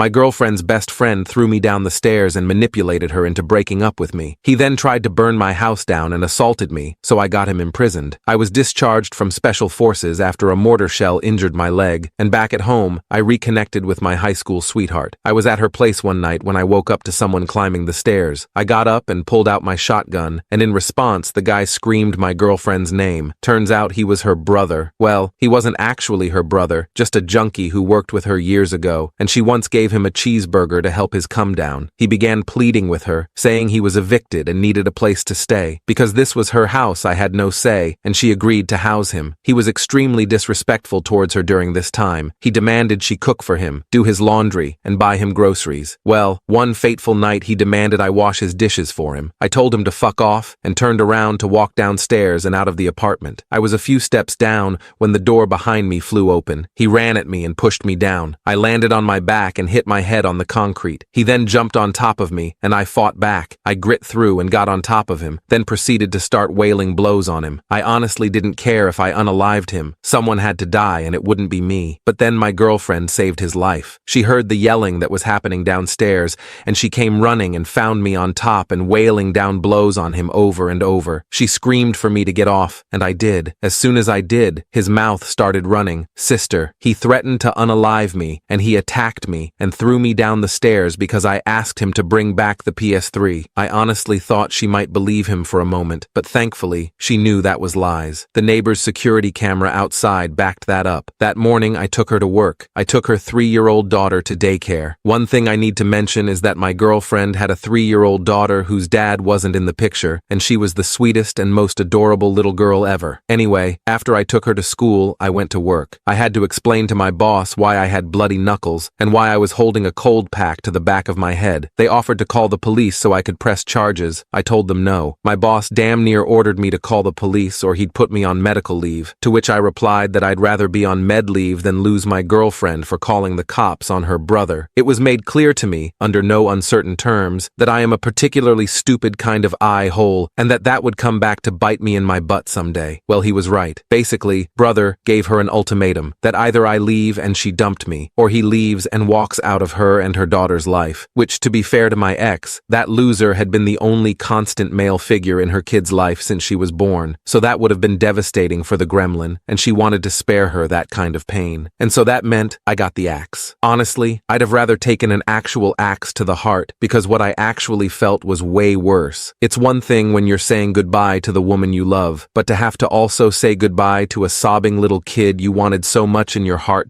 My girlfriend's best friend threw me down the stairs and manipulated her into breaking up with me. He then tried to burn my house down and assaulted me, so I got him imprisoned. I was discharged from special forces after a mortar shell injured my leg, and back at home, I reconnected with my high school sweetheart. I was at her place one night when I woke up to someone climbing the stairs. I got up and pulled out my shotgun, and in response, the guy screamed my girlfriend's name. Turns out he was her brother. Well, he wasn't actually her brother, just a junkie who worked with her years ago, and she once gave him a cheeseburger to help his come down. He began pleading with her, saying he was evicted and needed a place to stay. Because this was her house, I had no say, and she agreed to house him. He was extremely disrespectful towards her during this time. He demanded she cook for him, do his laundry, and buy him groceries. Well, one fateful night he demanded I wash his dishes for him. I told him to fuck off and turned around to walk downstairs and out of the apartment. I was a few steps down when the door behind me flew open. He ran at me and pushed me down. I landed on my back and hit my head on the concrete. He then jumped on top of me, and I fought back. I grit through and got on top of him, then proceeded to start wailing blows on him. I honestly didn't care if I unalived him. Someone had to die and it wouldn't be me. But then my girlfriend saved his life. She heard the yelling that was happening downstairs, and she came running and found me on top and wailing down blows on him over and over. She screamed for me to get off, and I did. As soon as I did, his mouth started running. Sister, he threatened to unalive me, and he attacked me and threw me down the stairs because I asked him to bring back the PS3. I honestly thought she might believe him for a moment, but thankfully, she knew that was lies. The neighbor's security camera outside backed that up. That morning, I took her to work. I took her 3-year-old daughter to daycare. One thing I need to mention is that my girlfriend had a 3-year-old daughter whose dad wasn't in the picture, and she was the sweetest and most adorable little girl ever. Anyway, after I took her to school, I went to work. I had to explain to my boss why I had bloody knuckles and why I was holding a cold pack to the back of my head. They offered to call the police so I could press charges. I told them no. My boss damn near ordered me to call the police or he'd put me on medical leave, to which I replied that I'd rather be on med leave than lose my girlfriend for calling the cops on her brother. It was made clear to me, under no uncertain terms, that I am a particularly stupid kind of eye-hole and that would come back to bite me in my butt someday. Well, he was right. Basically, brother gave her an ultimatum that either I leave and she dumped me, or he leaves and walks out of her and her daughter's life, which, to be fair to my ex, that loser had been the only constant male figure in her kid's life since she was born, so that would have been devastating for the gremlin, and she wanted to spare her that kind of pain. And so that meant I got the axe. Honestly, I'd have rather taken an actual axe to the heart, because what I actually felt was way worse. It's one thing when you're saying goodbye to the woman you love, but to have to also say goodbye to a sobbing little kid you wanted so much in your heart